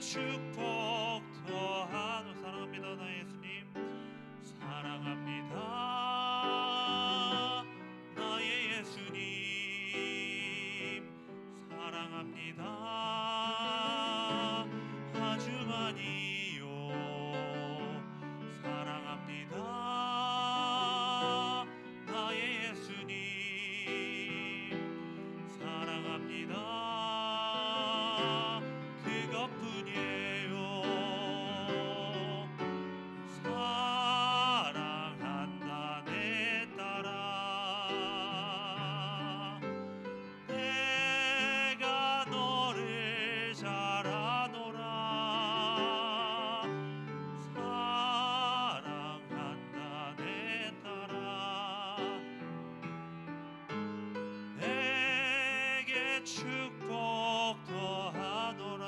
축복 더하노. 사랑합니다 나의 예수님. 사랑합니다 나의 예수님. 사랑합니다 아주 많이요. 사랑합니다 나의 예수님. 사랑합니다 그것뿐이에요. 사랑한다 내 딸아. 내가 너를 잘 아노라. 사랑한다 내 딸아. 내게 축복 더하노라.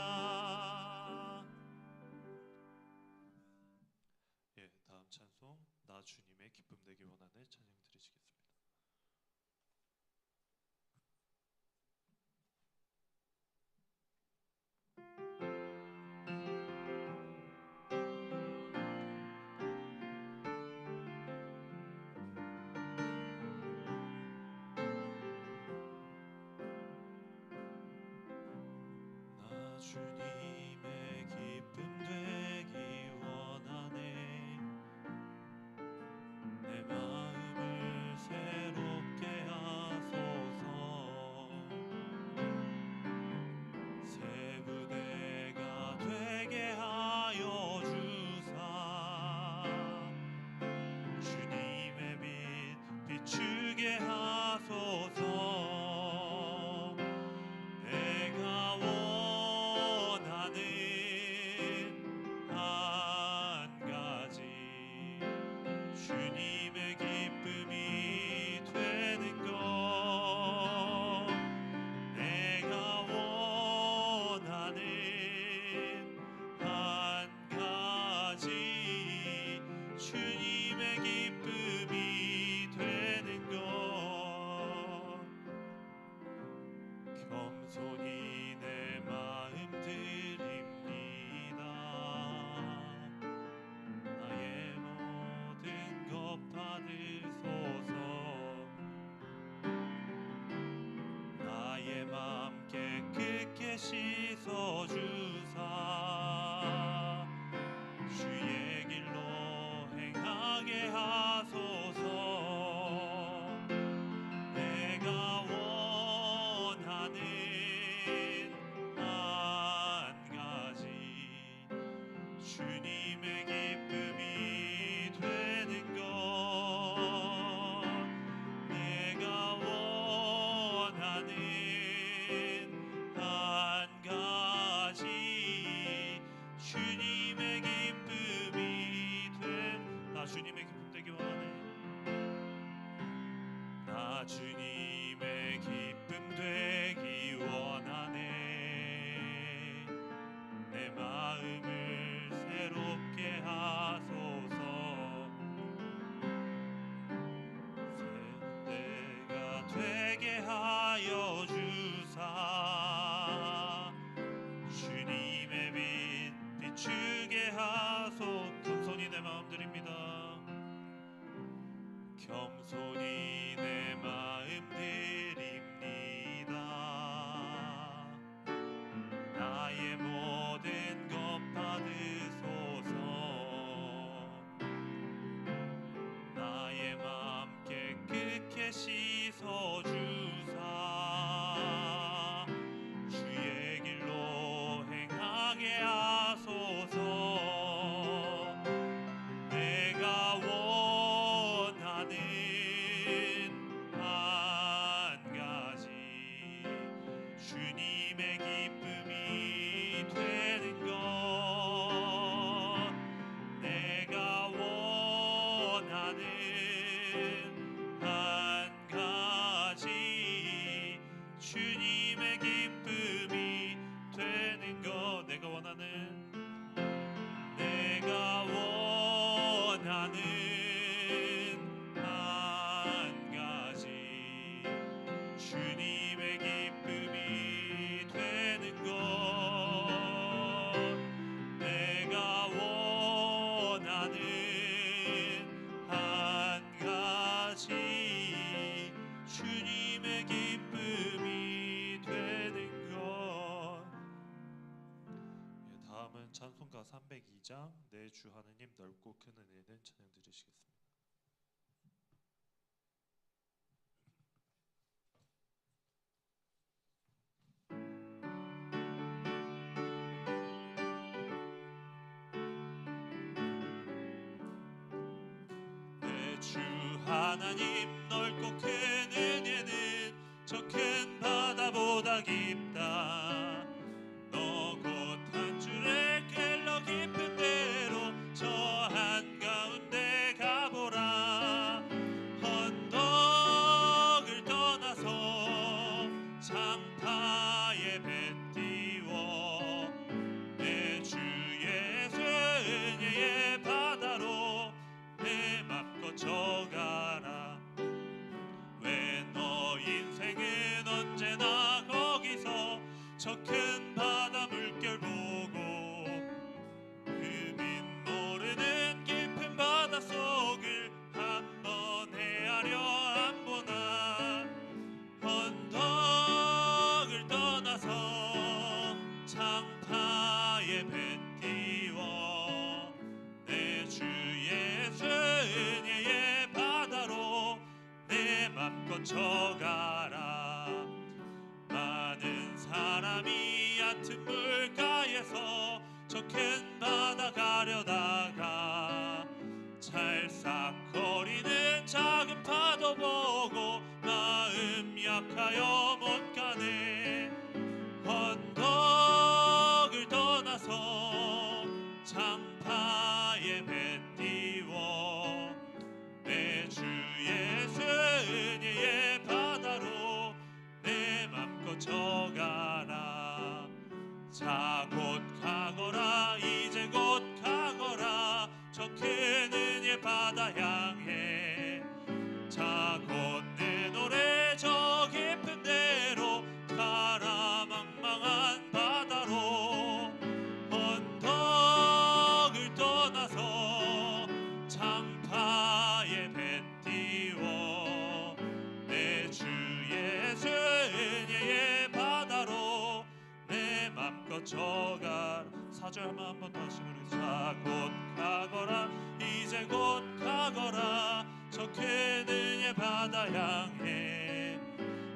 예, 다음 찬송 나 주님의 기쁨 되기 원하네 찬양 드리시겠습니다. 나 주님의 기쁨 되기 원하네. 내 마음을 새롭게 하소서. 새 부대가 되게 하여 주사. 주님의 빛 비추게 하소서. 내가 원하는 한 가지 주님의 기쁨이 되는 것. 내가 원하는 한 가지 주님의 기쁨이 되는 것. 겸손히 내 마음 드립니다. 나의 모든 것 받으소서. 나의 맘 깨끗게 씻어주사. 주의 길로 행하게 하소서. 내가 원하는 한 가지 주님의 기쁨이 되는 것. 내가 원하는 한 가지 주님의 기쁨이 나 주님의 기쁨 되기 원하네. 나 주님의 기쁨 되기 원하네. 내 마음을 새롭게 하소서. 새 때가 되게 하여 주사. 주님의 빛 비추게 하소. 겸손히 내 마음 드립니다. 겸손히 내 마음 드립니다. 나의 모든 것 받으소서. 나의 맘 깨끗게 씻어주사. 주의 길로 행하게 하소서. 내가 원하는 한 가지 주님의 기쁨이 되는 것. 내가 원하는 한 가지 주님의 기쁨이 되는 것. 내가 원하는 한 가지 주님의 기쁨이 되는 것. 찬송가 302장 내 주 하느님 넓고 큰 은혜는 찬양 드리시겠습니다. 내 주 하나님 넓고 큰 은혜는 저 큰 바다보다 깊다. 너 곧 한 줄에 길러 깊은 데로 저 한가운데 가보라. 언덕을 떠나서 장파에 배 띄워 내 주 예수 은혜의 바다로 내 맘 거쳐가라. 왜 너 인생은 언제나 거기서 저 큰 바다 물결 보고 흠인 모르는 깊은 바다 속을 한번 헤아려 안 보나. 언덕을 떠나서 장파에 배 띄워 내 주 예수 은혜의 바다로 내 맘 거쳐가라. 많은 사람이 얕은 물가에서 저 큰 바다 가려다가 찰싹거리는 작은 파도 보고 마음 약하여 못 가네. 언덕을 떠나서 장파에 배 띄워 내 주 예수 은혜의 바다로 내 맘 거쳐가라. 자 곧 가거라 이제 곧 가거라 저 큰 은혜 바다 향해. 자 곧 내 노래 저 깊은 데로 가라 망망한 바다로. 언덕을 떠나서 장파에 배 띄워 내 주 예수 은혜의 바다로 내 맘 거쳐가. 4절 한번 다시 부르겠습니다. 자 곧 가거라 이제 곧 가거라 저 큰 은혜 바다 향해.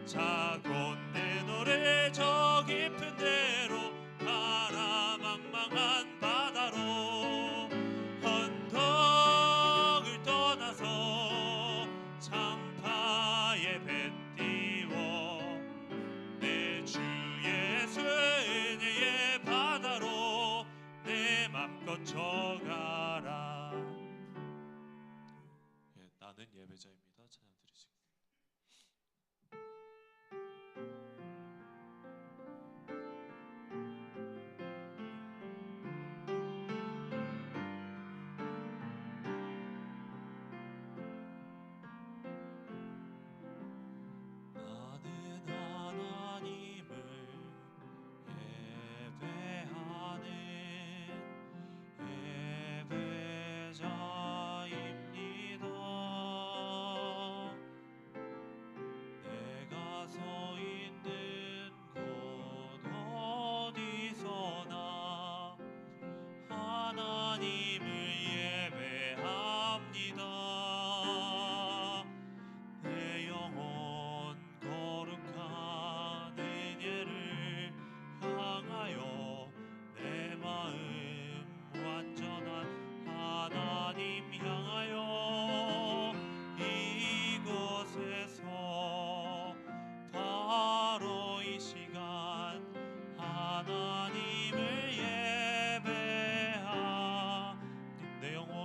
자 곧 내 노래 저 깊은 데로 가라 망망한 바다로. 언덕을 떠나서 장파에 배 띄워 내 주 예수 은혜의 바다로 내 맘 거쳐가라. 나는 예배자입니다. 찬양 드리시겠습니다. 나는 하나님을 예배하는 예배자입니다. 내가 서 있는 곳 어디서나 하나님을 예배합니다. 내 영혼 거룩한 은혜를 향하여 내 마음 완전한 하나님 향하여 이곳에서 바로 이 시간 하나님을 예배하. 내 영혼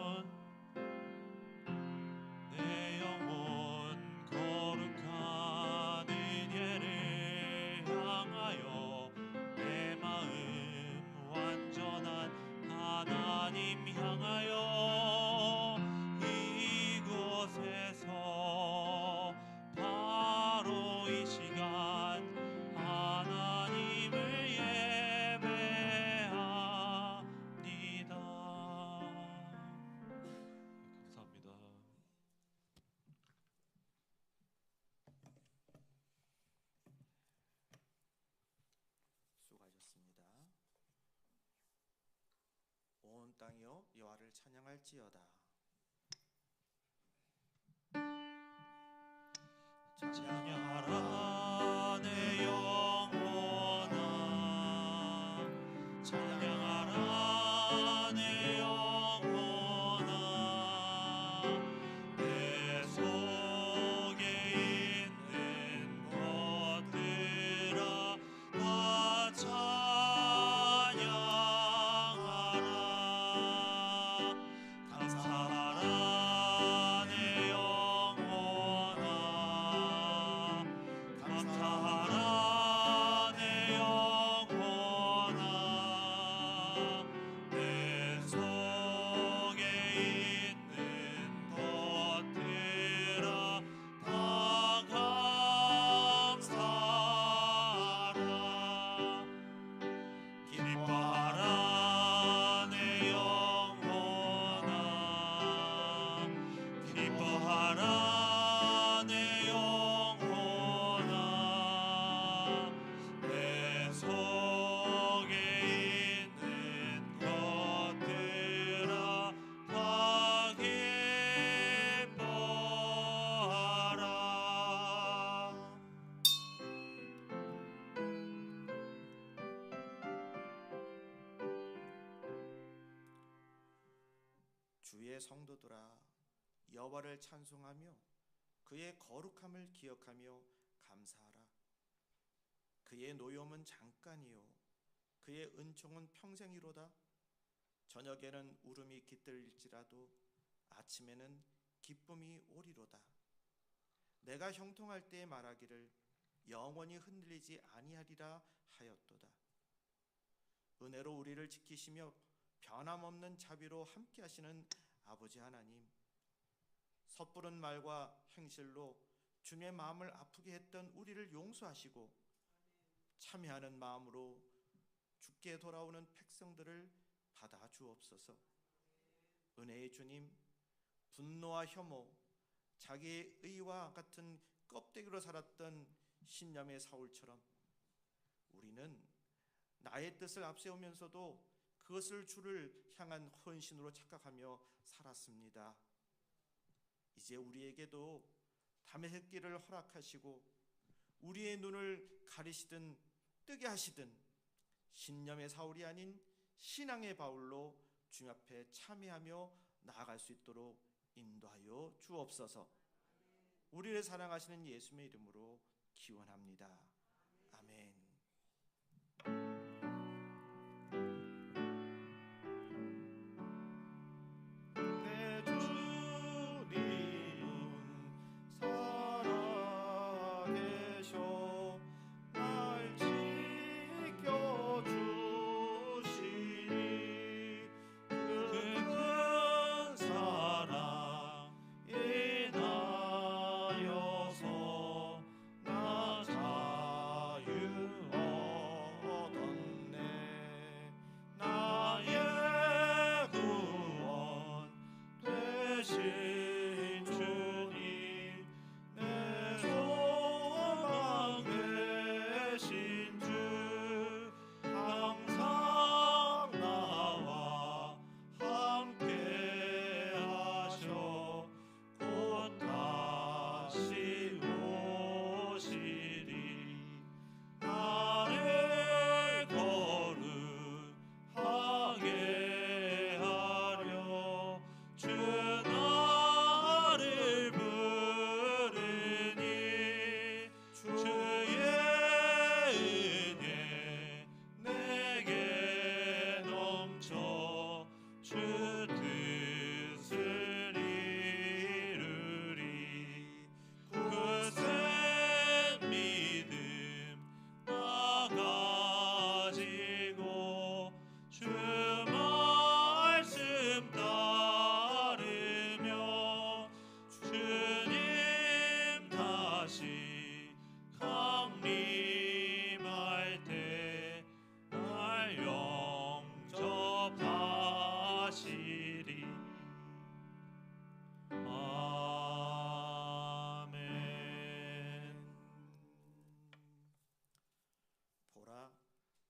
거룩한 은혜를 향하여 내 마음 완전한 하나님 향하여 이곳에서 바로 이 시간 하나님을 예배합니다. 감사합니다. 수고하셨습니다. 찬양할지어다. 찬양하라 내 영혼아, 찬양하라 내 영혼아, 내 속에 있는 것들아 다 찬양하라. 감사하라 내 영혼아, 감사하라 내 영혼아, 내 속에 있는 것들아 다 감사하라. 기뻐하라 내 영혼아, 기뻐하라 내 영혼아, 내 속에 있는 것들아 다 기뻐하라. 주의 성도들아, 여호와를 찬송하며 그의 거룩함을 기억하며 감사하라. 그의 노염은 잠깐이요 그의 은총은 평생이로다. 저녁에는 울음이 깃들일지라도 아침에는 기쁨이 오리로다. 내가 형통할 때에 말하기를 영원히 흔들리지 아니하리라 하였도다. 은혜로 우리를 지키시며 변함없는 자비로 함께 하시는 아버지 하나님, 섣부른 말과 행실로 주님의 마음을 아프게 했던 우리를 용서하시고 참회하는 마음으로 주께 돌아오는 백성들을 받아 주옵소서. 은혜의 주님, 분노와 혐오, 자기의 의와 같은 껍데기로 살았던 신념의 사울처럼 우리는 나의 뜻을 앞세우면서도 그것을 주를 향한 헌신으로 착각하며 살았습니다. 이제 우리에게도 담의했기를 허락하시고 우리의 눈을 가리시든 뜨게 하시든 신념의 사울이 아닌 신앙의 바울로 주님 앞에 참회하며 나아갈 수 있도록 인도하여 주옵소서. 우리를 사랑하시는 예수님의 이름으로 기원합니다. 아멘.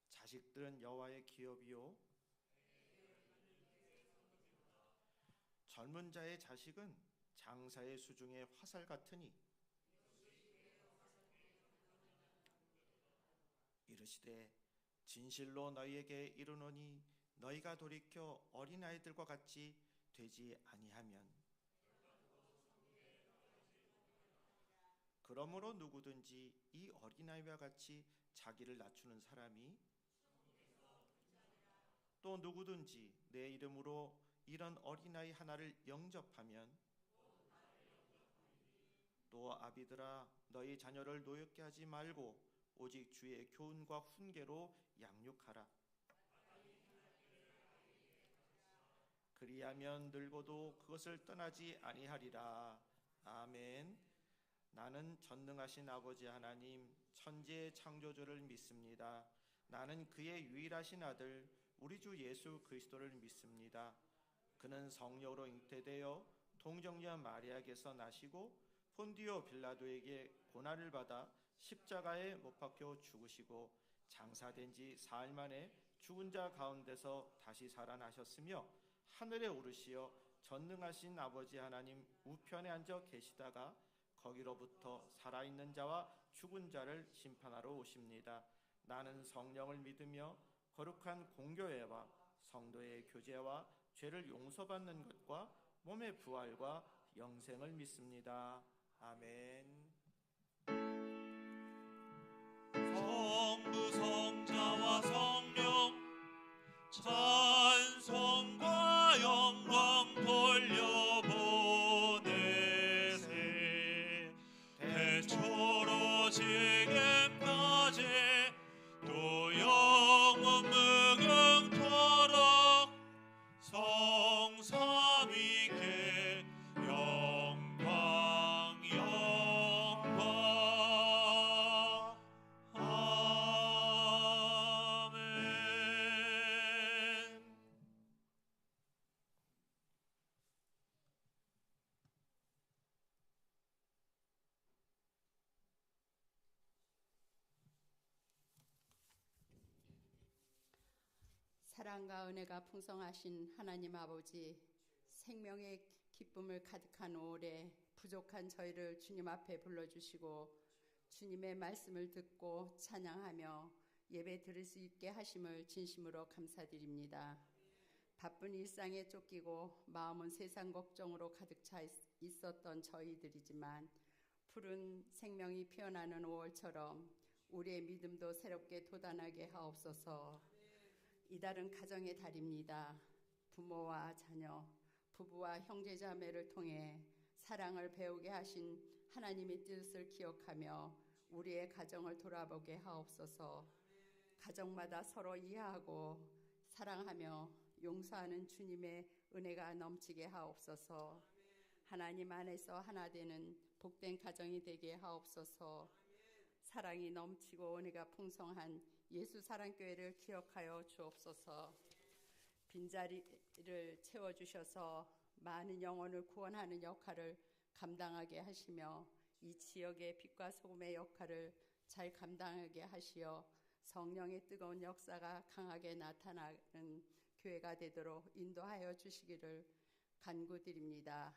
자식들은 여호와의 기업이요 젊은 자의 자식은 장사의 수중의 화살 같으니 이르시되 진실로 너희에게 이르노니 너희가 돌이켜 어린아이들과 같이 되지 아니하면 그러므로 누구든지 이 어린아이와 같이 자기를 낮추는 사람이 또 누구든지 내 이름으로 이런 어린아이 하나를 영접하면 또 아비들아 너희 자녀를 노엽게 하지 말고 오직 주의 교훈과 훈계로 양육하라. 그리하면 늙어도 그것을 떠나지 아니하리라. 아멘. 나는 전능하신 아버지 하나님 천지의 창조주를 믿습니다. 나는 그의 유일하신 아들 우리 주 예수 그리스도를 믿습니다. 그는 성령으로 잉태되어 동정녀 마리아에게서 나시고 본디오 빌라도에게 고난을 받아 십자가에 못 박혀 죽으시고 장사된 지 사흘 만에 죽은 자 가운데서 다시 살아나셨으며 하늘에 오르시어 전능하신 아버지 하나님 우편에 앉아 계시다가 거기로부터 살아있는 자와 죽은 자를 심판하러 오십니다. 나는 성령을 믿으며 거룩한 공교회와 성도의 교제와 죄를 용서받는 것과 몸의 부활과 영생을 믿습니다. 아멘. 성부 성자와 성령 찬송과 영광 돌려보내세 대초로 지금까지 또 영원 무궁토록 성삼위께 영광 아멘. 사랑과 은혜가 풍성하신 하나님 아버지, 생명의 기쁨을 가득한 올해 부족한 저희를 주님 앞에 불러주시고 주님의 말씀을 듣고 찬양하며 예배 드릴 수 있게 하심을 진심으로 감사드립니다. 바쁜 일상에 쫓기고 마음은 세상 걱정으로 가득 차 있었던 저희들이지만 푸른 생명이 피어나는 5월처럼 우리의 믿음도 새롭게 돋아나게 하옵소서. 이달은 가정의 달입니다. 부모와 자녀, 부부와 형제자매를 통해 사랑을 배우게 하신 하나님의 뜻을 기억하며 우리의 가정을 돌아보게 하옵소서. 가정마다 서로 이해하고 사랑하며 용서하는 주님의 은혜가 넘치게 하옵소서. 하나님 안에서 하나 되는 복된 가정이 되게 하옵소서. 사랑이 넘치고 은혜가 풍성한 예수 사랑교회를 기억하여 주옵소서. 빈자리를 채워주셔서 많은 영혼을 구원하는 역할을 감당하게 하시며 이 지역의 빛과 소금의 역할을 잘 감당하게 하시어 성령의 뜨거운 역사가 강하게 나타나는 교회가 되도록 인도하여 주시기를 간구드립니다.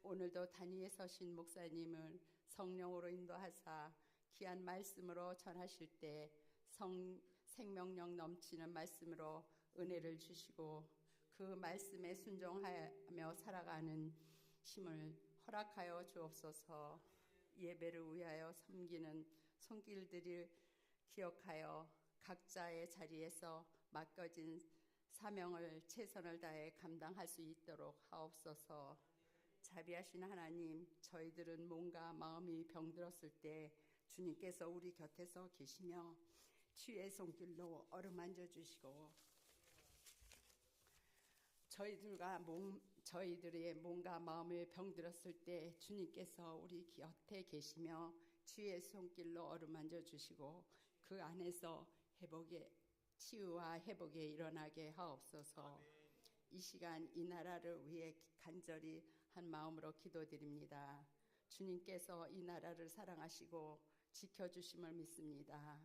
오늘도 단위에 서신 목사님을 성령으로 인도하사 귀한 말씀으로 전하실 때 생명력 넘치는 말씀으로 은혜를 주시고 그 말씀에 순종하며 살아가는 힘을 허락하여 주옵소서. 예배를 위하여 섬기는 손길들을 기억하여 각자의 자리에서 맡겨진 사명을 최선을 다해 감당할 수 있도록 하옵소서. 자비하신 하나님, 저희들은 몸과 마음이 병들었을 때 주님께서 우리 곁에서 계시며 주의 손길로 어루만져 주시고 저희들의 몸과 마음을 병들었을 때 주님께서 우리 곁에 계시며 주의 손길로 어루만져 주시고 그 안에서 치유와 회복에 일어나게 하옵소서. 이 시간 이 나라를 위해 간절히 한 마음으로 기도드립니다. 주님께서 이 나라를 사랑하시고 지켜주심을 믿습니다.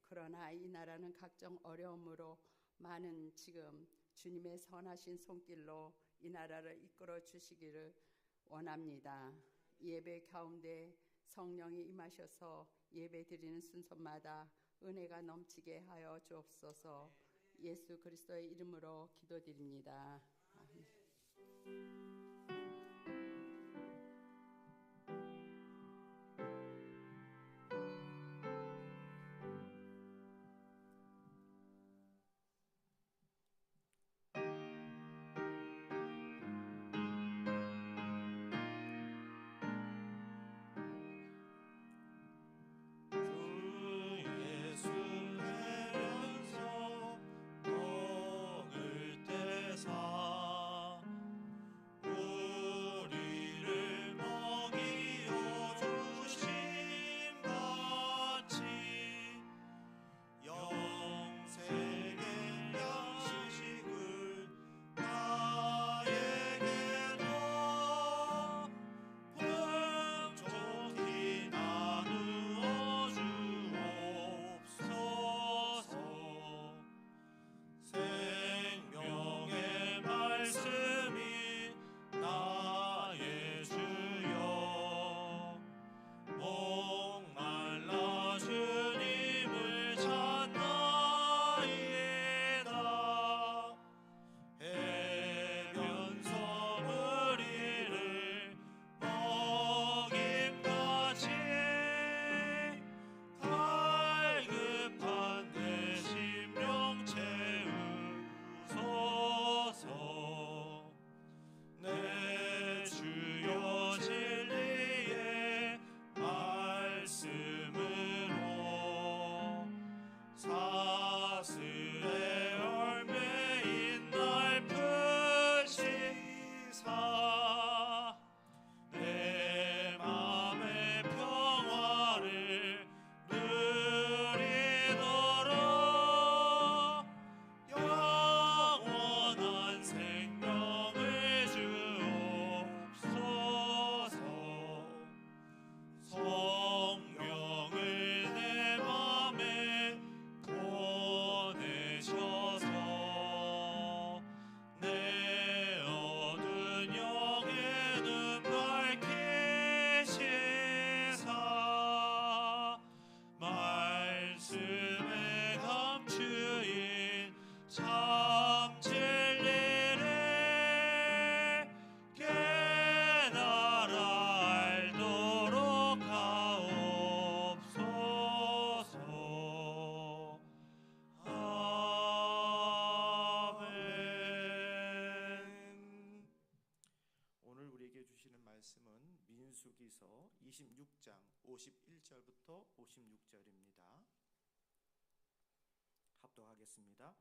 그러나 이 나라는 각종 어려움으로 많은 지금 주님의 선하신 손길로 이 나라를 이끌어 주시기를 원합니다. 예배 가운데 성령이 임하셔서 예배 드리는 순서마다 은혜가 넘치게 하여 주옵소서. 예수 그리스도의 이름으로 기도드립니다. 아멘. 말씀은 민수기서 26장 51절부터 56절입니다. 합독하겠습니다.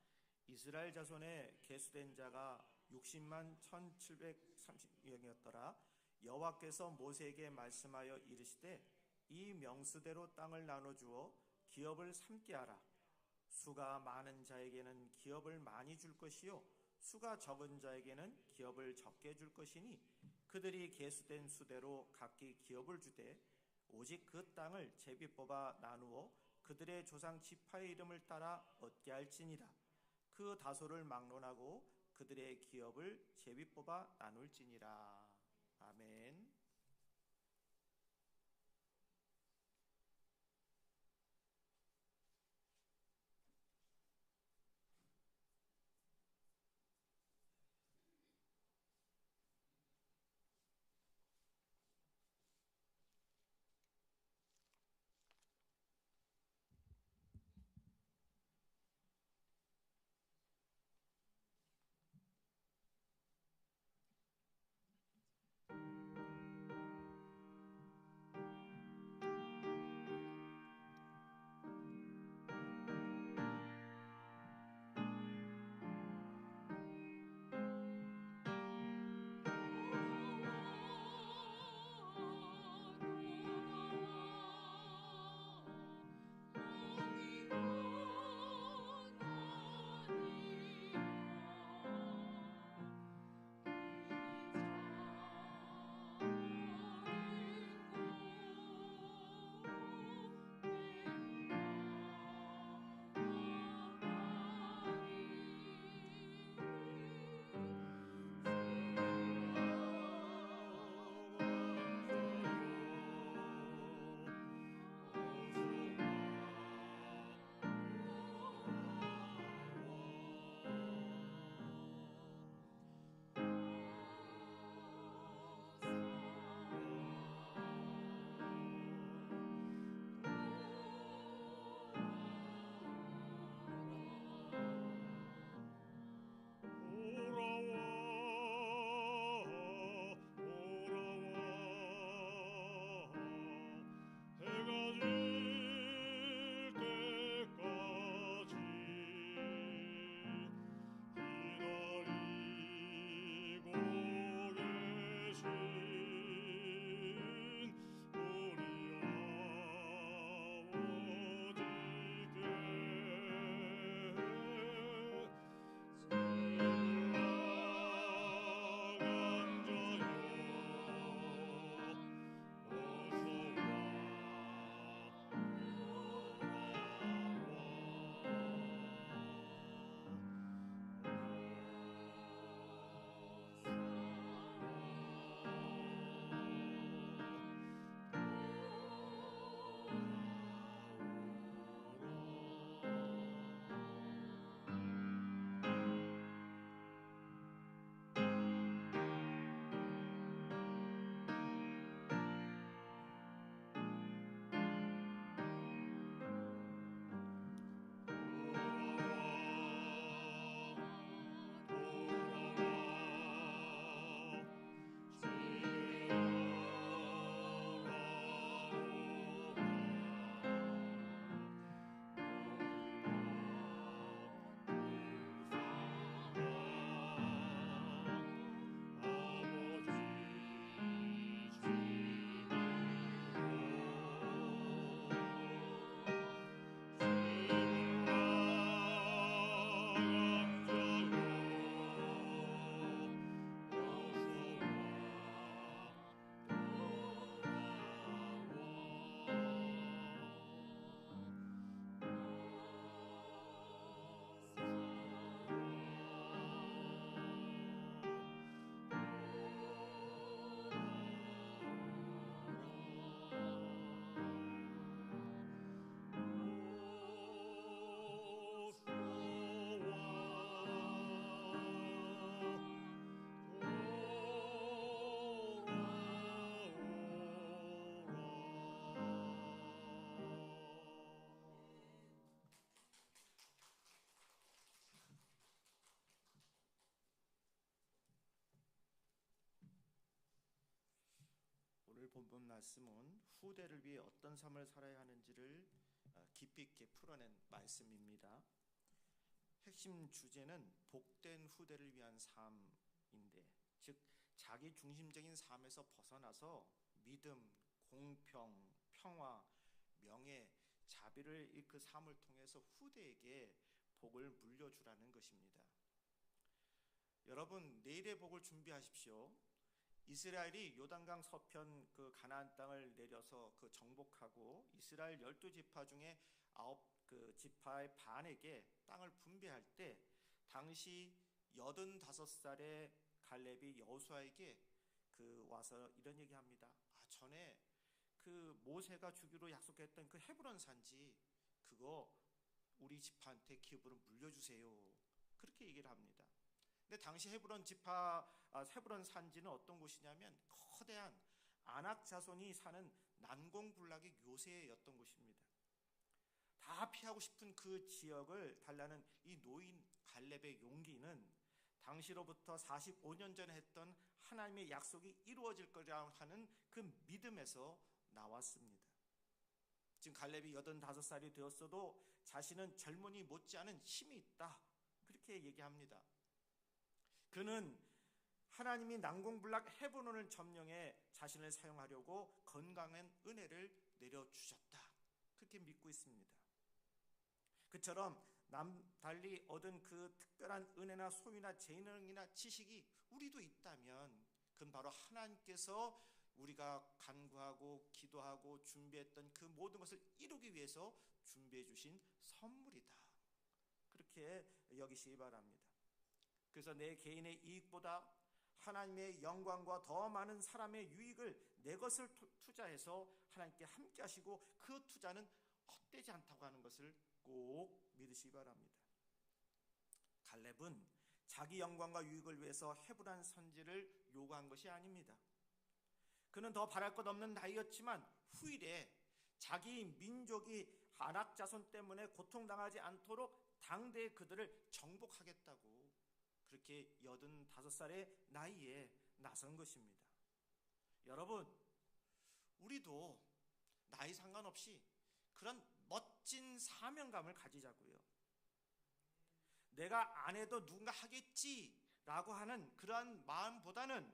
이스라엘 자손의 계수된 자가 60만 1730명이었더라. 여호와께서 모세에게 말씀하여 이르시되 이 명수대로 땅을 나눠 주어 기업을 삼게 하라. 수가 많은 자에게는 기업을 많이 줄 것이요 수가 적은 자에게는 기업을 적게 줄 것이니 그들이 계수된 수대로 각기 기업을 주되 오직 그 땅을 제비 뽑아 나누어 그들의 조상 지파의 이름을 따라 얻게 할지니라. 그 다소를 막론하고 그들의 기업을 제비 뽑아 나눌지니라. 아멘. 본문 말씀은 후대를 위해 어떤 삶을 살아야 하는지를 깊이 있게 풀어낸 말씀입니다. 핵심 주제는 복된 후대를 위한 삶인데, 즉 자기 중심적인 삶에서 벗어나서 믿음, 공평, 평화, 명예, 자비를 그 삶을 통해서 후대에게 복을 물려주라는 것입니다. 여러분, 내일의 복을 준비하십시오. 이스라엘이 요단강 서편 그 가나안 땅을 내려서 그 정복하고 이스라엘 12지파 중에 9지파의 반에게 땅을 분배할 때 당시 85살의 갈렙이 여호수아에게 와서 이런 얘기합니다. 전에 그 모세가 주기로 약속했던 그 헤브론 산지 그거 우리 지파한테 기업으로 물려주세요. 그렇게 얘기를 합니다. 근데 당시 헤브론 산지는 어떤 곳이냐면 거대한 아낙 자손이 사는 난공불락의 요새였던 곳입니다. 다 피하고 싶은 그 지역을 달라는 이 노인 갈렙의 용기는 당시로부터 45년 전에 했던 하나님의 약속이 이루어질 거라고 하는 그 믿음에서 나왔습니다. 지금 갈렙이 85살이 되었어도 자신은 젊은이 못지않은 힘이 있다. 그렇게 얘기합니다. 그는 하나님이 난공불락 헤브론을 점령해 자신을 사용하려고 건강한 은혜를 내려주셨다. 그렇게 믿고 있습니다. 그처럼 남달리 얻은 그 특별한 은혜나 소유나 재능이나 지식이 우리도 있다면 그건 바로 하나님께서 우리가 간구하고 기도하고 준비했던 그 모든 것을 이루기 위해서 준비해 주신 선물이다. 그렇게 여기시기 바랍니다. 그래서 내 개인의 이익보다 하나님의 영광과 더 많은 사람의 유익을 내 것을 투자해서 하나님께 함께 하시고 그 투자는 헛되지 않다고 하는 것을 꼭 믿으시기 바랍니다. 갈렙은 자기 영광과 유익을 위해서 헤브론 산지를 요구한 것이 아닙니다. 그는 더 바랄 것 없는 나이였지만 후일에 자기 민족이 아낙 자손 때문에 고통당하지 않도록 당대에 그들을 정복하겠다고 그렇게 85살의 나이에 나선 것입니다. 여러분, 우리도 나이 상관없이 그런 멋진 사명감을 가지자고요. 내가 안 해도 누군가 하겠지라고 하는 그러한 마음보다는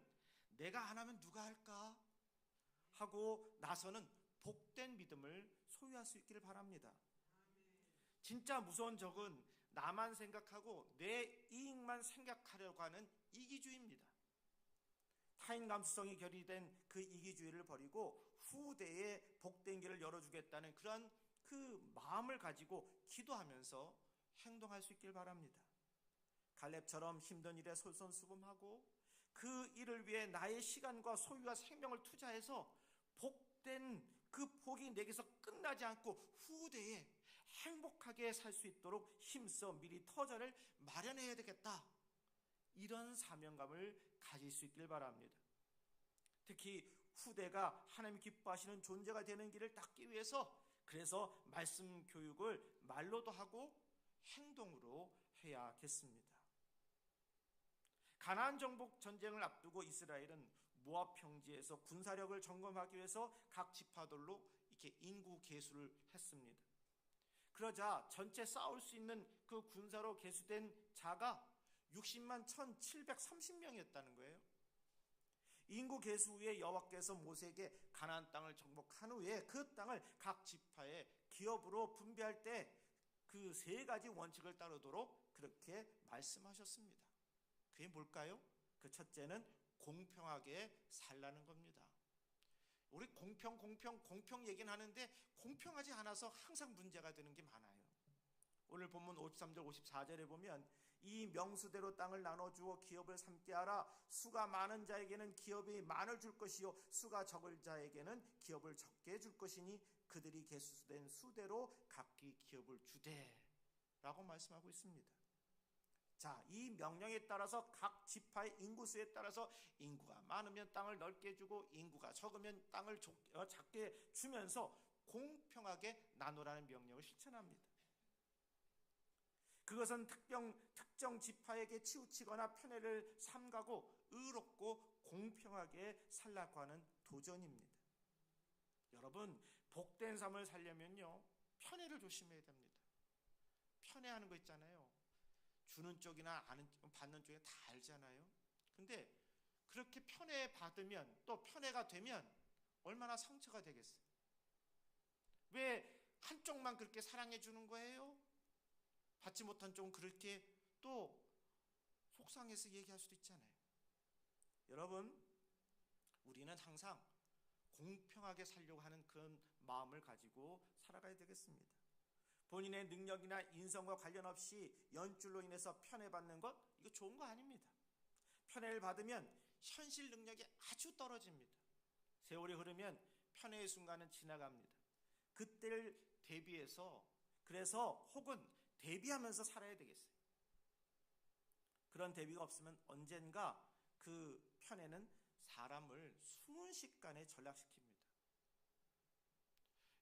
내가 안 하면 누가 할까 하고 나서는 복된 믿음을 소유할 수 있기를 바랍니다. 진짜 무서운 적은 나만 생각하고 내 이익만 생각하려고 하는 이기주의입니다. 타인 감수성이 결여된 그 이기주의를 버리고 후대에 복된 길을 열어주겠다는 그런 그 마음을 가지고 기도하면서 행동할 수 있길 바랍니다. 갈렙처럼 힘든 일에 솔선수범하고 그 일을 위해 나의 시간과 소유와 생명을 투자해서 복된 그 복이 내게서 끝나지 않고 후대에 행복하게 살 수 있도록 힘써 미리 터전을 마련해야 되겠다. 이런 사명감을 가질 수 있길 바랍니다. 특히 후대가 하나님 기뻐하시는 존재가 되는 길을 닦기 위해서 그래서 말씀 교육을 말로도 하고 행동으로 해야겠습니다. 가나안 정복 전쟁을 앞두고 이스라엘은 모압 평지에서 군사력을 점검하기 위해서 각 지파들로 이렇게 인구 계수를 했습니다. 그러자 전체 싸울 수 있는 그 군사로 계수된 자가 60만 1,730명이었다는 거예요. 인구 계수 후에 여호와께서 모세에게 가나안 땅을 정복한 후에 그 땅을 각 지파의 기업으로 분배할 때 그 3가지 원칙을 따르도록 그렇게 말씀하셨습니다. 그게 뭘까요? 그 첫째는 공평하게 살라는 겁니다. 우리 공평 얘기는 하는데 공평하지 않아서 항상 문제가 되는 게 많아요. 오늘 본문 53절 54절에 보면 이 명수대로 땅을 나눠주어 기업을 삼게 하라. 수가 많은 자에게는 기업이 많을 줄 것이요 수가 적을 자에게는 기업을 적게 줄 것이니 그들이 계수된 수대로 각기 기업을 주되 라고 말씀하고 있습니다. 자, 이 명령에 따라서 각 지파의 인구수에 따라서 인구가 많으면 땅을 넓게 주고 인구가 적으면 땅을 작게 주면서 공평하게 나누라는 명령을 실천합니다. 그것은 특정 지파에게 치우치거나 편애를 삼가고 의롭고 공평하게 살라고 하는 도전입니다. 여러분, 복된 삶을 살려면요, 편애를 조심해야 됩니다. 편애하는 거 있잖아요. 주는 쪽이나 받는 쪽이 다 알잖아요. 근데 그렇게 편애 받으면, 또 편애가 되면 얼마나 상처가 되겠어요. 왜 한쪽만 그렇게 사랑해 주는 거예요? 받지 못한 쪽은 그렇게 또 속상해서 얘기할 수도 있잖아요. 여러분, 우리는 항상 공평하게 살려고 하는 그런 마음을 가지고 살아가야 되겠습니다. 본인의 능력이나 인성과 관련 없이 연줄로 인해서 편애받는 것, 이거 좋은 거 아닙니다. 편애를 받으면 현실 능력이 아주 떨어집니다. 세월이 흐르면 편애의 순간은 지나갑니다. 그때를 대비해서, 그래서 혹은 대비하면서 살아야 되겠어요. 그런 대비가 없으면 언젠가 그 편애는 사람을 순식간에 전락시킵니다.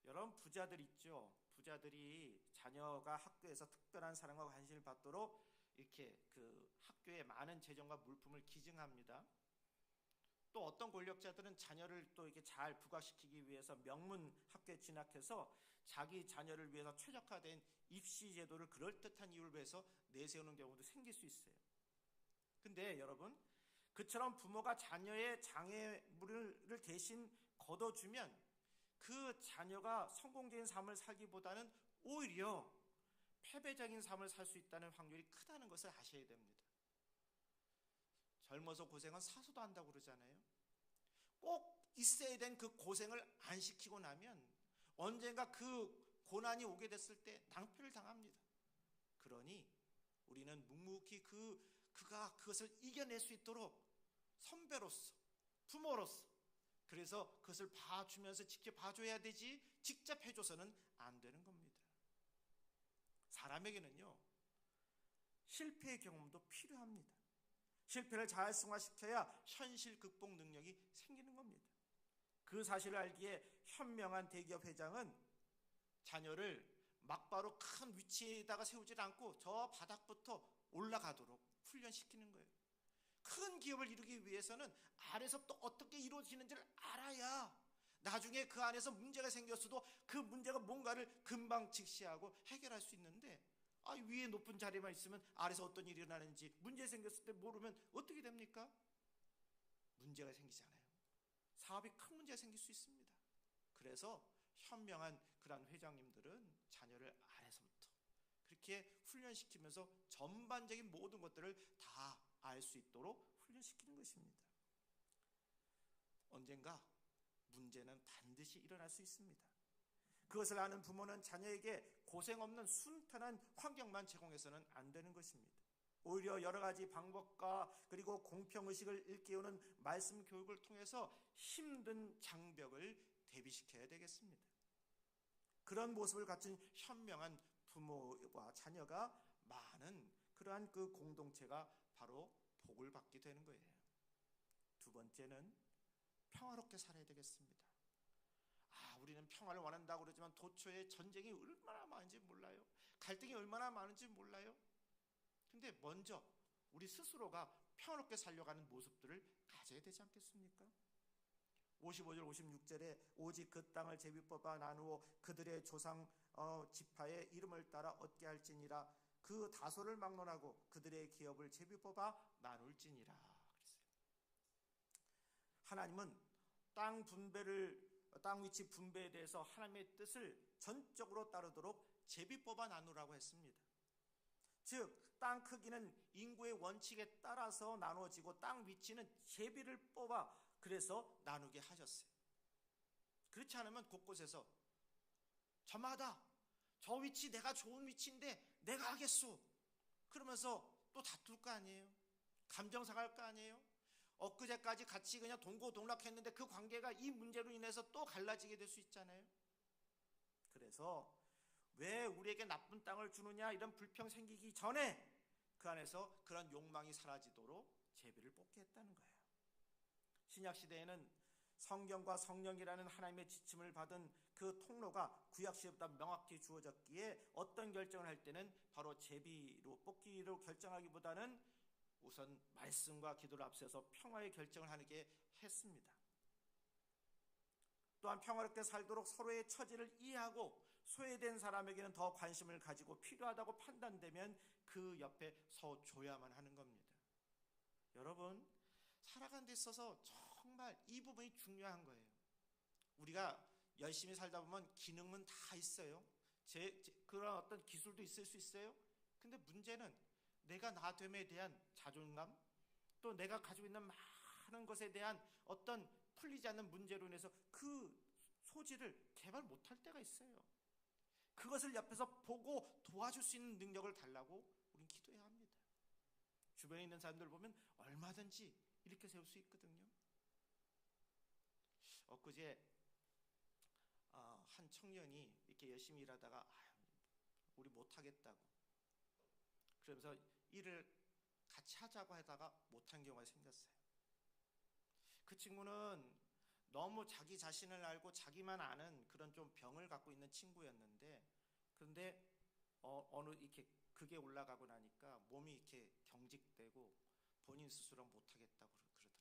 여러분, 부자들 있죠? 부자들이 자녀가 학교에서 특별한 사랑과 관심을 받도록 이렇게 그 학교에 많은 재정과 물품을 기증합니다. 또 어떤 권력자들은 자녀를 또 이렇게 잘 부각시키기 위해서 명문 학교에 진학해서 자기 자녀를 위해서 최적화된 입시 제도를 그럴듯한 이유를 위해서 내세우는 경우도 생길 수 있어요. 근데 여러분, 그처럼 부모가 자녀의 장애물을 대신 걷어주면 그 자녀가 성공적인 삶을 살기보다는 오히려 패배적인 삶을 살 수 있다는 확률이 크다는 것을 아셔야 됩니다. 젊어서 고생은 사서도 한다고 그러잖아요. 꼭 있어야 된 그 고생을 안 시키고 나면 언젠가 그 고난이 오게 됐을 때 낭패를 당합니다. 그러니 우리는 묵묵히 그가 그것을 이겨낼 수 있도록 선배로서, 부모로서, 그래서 그것을 봐주면서 지켜봐줘야 되지, 직접 해줘서는 안 되는 겁니다. 사람에게는요, 실패의 경험도 필요합니다. 실패를 잘 승화시켜야 현실 극복 능력이 생기는 겁니다. 그 사실을 알기에 현명한 대기업 회장은 자녀를 막바로 큰 위치에다가 세우지 않고 저 바닥부터 올라가도록 훈련시키는 거예요. 큰 기업을 이루기 위해서는 아래서 또 어떻게 이루어지는지를 알아야 나중에 그 안에서 문제가 생겼어도 그 문제가 뭔가를 금방 직시하고 해결할 수 있는데, 위에 높은 자리만 있으면 아래서 어떤 일이 일어나는지 문제 생겼을 때 모르면 어떻게 됩니까? 문제가 생기잖아요. 사업이 큰 문제가 생길 수 있습니다. 그래서 현명한 그런 회장님들은 자녀를 아래서부터 그렇게 훈련시키면서 전반적인 모든 것들을 다 알 수 있도록 훈련시키는 것입니다. 언젠가 문제는 반드시 일어날 수 있습니다. 그것을 아는 부모는 자녀에게 고생 없는 순탄한 환경만 제공해서는 안 되는 것입니다. 오히려 여러 가지 방법과 그리고 공평의식을 일깨우는 말씀 교육을 통해서 힘든 장벽을 대비시켜야 되겠습니다. 그런 모습을 갖춘 현명한 부모와 자녀가 많은 그러한 그 공동체가 바로 복을 받게 되는 거예요. 두 번째는 평화롭게 살아야 되겠습니다. 우리는 평화를 원한다고 그러지만 도처에 전쟁이 얼마나 많은지 몰라요. 갈등이 얼마나 많은지 몰라요. 근데 먼저 우리 스스로가 평화롭게 살려가는 모습들을 가져야 되지 않겠습니까? 55절 56절에 오직 그 땅을 제비 뽑아 나누어 그들의 조상 지파의 이름을 따라 얻게 할지니라. 그 다소를 막론하고 그들의 기업을 제비 뽑아 나눌지니라. 하나님은 땅 위치 분배에 대해서 하나님의 뜻을 전적으로 따르도록 제비 뽑아 나누라고 했습니다. 즉 땅 크기는 인구의 원칙에 따라서 나누어지고 땅 위치는 제비를 뽑아 그래서 나누게 하셨어요. 그렇지 않으면 곳곳에서 저마다 저 위치 내가 좋은 위치인데 내가 하겠소 그러면서 또 다툴 거 아니에요. 감정 상할 거 아니에요. 엊그제까지 같이 그냥 동고동락했는데 그 관계가 이 문제로 인해서 또 갈라지게 될 수 있잖아요. 그래서 왜 우리에게 나쁜 땅을 주느냐 이런 불평 생기기 전에 그 안에서 그런 욕망이 사라지도록 제비를 뽑게 했다는 거예요. 신약시대에는 성경과 성령이라는 하나님의 지침을 받은 그 통로가 구약시대보다 명확히 주어졌기에 어떤 결정을 할 때는 바로 제비로 뽑기로 결정하기보다는 우선 말씀과 기도를 앞세워서 평화의 결정을 하게 했습니다. 또한 평화롭게 살도록 서로의 처지를 이해하고 소외된 사람에게는 더 관심을 가지고 필요하다고 판단되면 그 옆에 서줘야만 하는 겁니다. 여러분, 살아가는 데 있어서 정말 이 부분이 중요한 거예요. 우리가 열심히 살다 보면 기능은 다 있어요. 그런 어떤 기술도 있을 수 있어요. 근데 문제는 내가 나됨에 대한 자존감, 또 내가 가지고 있는 많은 것에 대한 어떤 풀리지 않는 문제로 인해서 그 소질을 개발 못할 때가 있어요. 그것을 옆에서 보고 도와줄 수 있는 능력을 달라고 우린 기도해야 합니다. 주변에 있는 사람들 보면 얼마든지 이렇게 세울 수 있거든요. 엊그제 한 청년이 이렇게 열심히 일하다가 우리 못하겠다고 그러면서 일을 같이 하자고 하다가 못한 경우가 생겼어요. 그 친구는 너무 자기 자신을 알고 자기만 아는 그런 좀 병을 갖고 있는 친구였는데, 그런데 어느 이렇게 극에 올라가고 나니까 몸이 이렇게 경직되고 본인 스스로 못하겠다고 그러더라고요.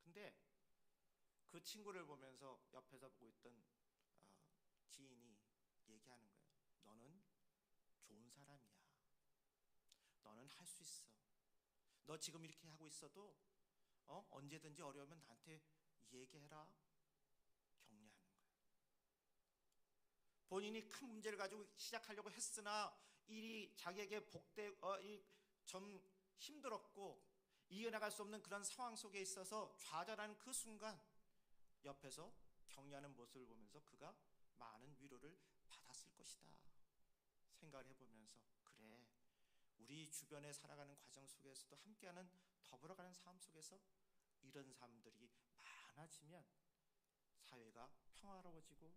근데 그 친구를 보면서 옆에서 보고 있던 지인이 얘기하는 거예요. 너는 좋은 사람이야. 너는 할 수 있어. 너 지금 이렇게 하고 있어도 언제든지 어려우면 나한테 얘기해라. 격려하는 거예요. 본인이 큰 문제를 가지고 시작하려고 했으나 일이 자기에게 좀 힘들었고 이겨나갈 수 없는 그런 상황 속에 있어서 좌절하는 그 순간 옆에서 격려하는 모습을 보면서 그가 많은 위로를 받았을 것이다 생각을 해보면서, 그래, 우리 주변에 살아가는 과정 속에서도 함께하는 더불어가는 삶 속에서 이런 사람들이 많아지면 사회가 평화로워지고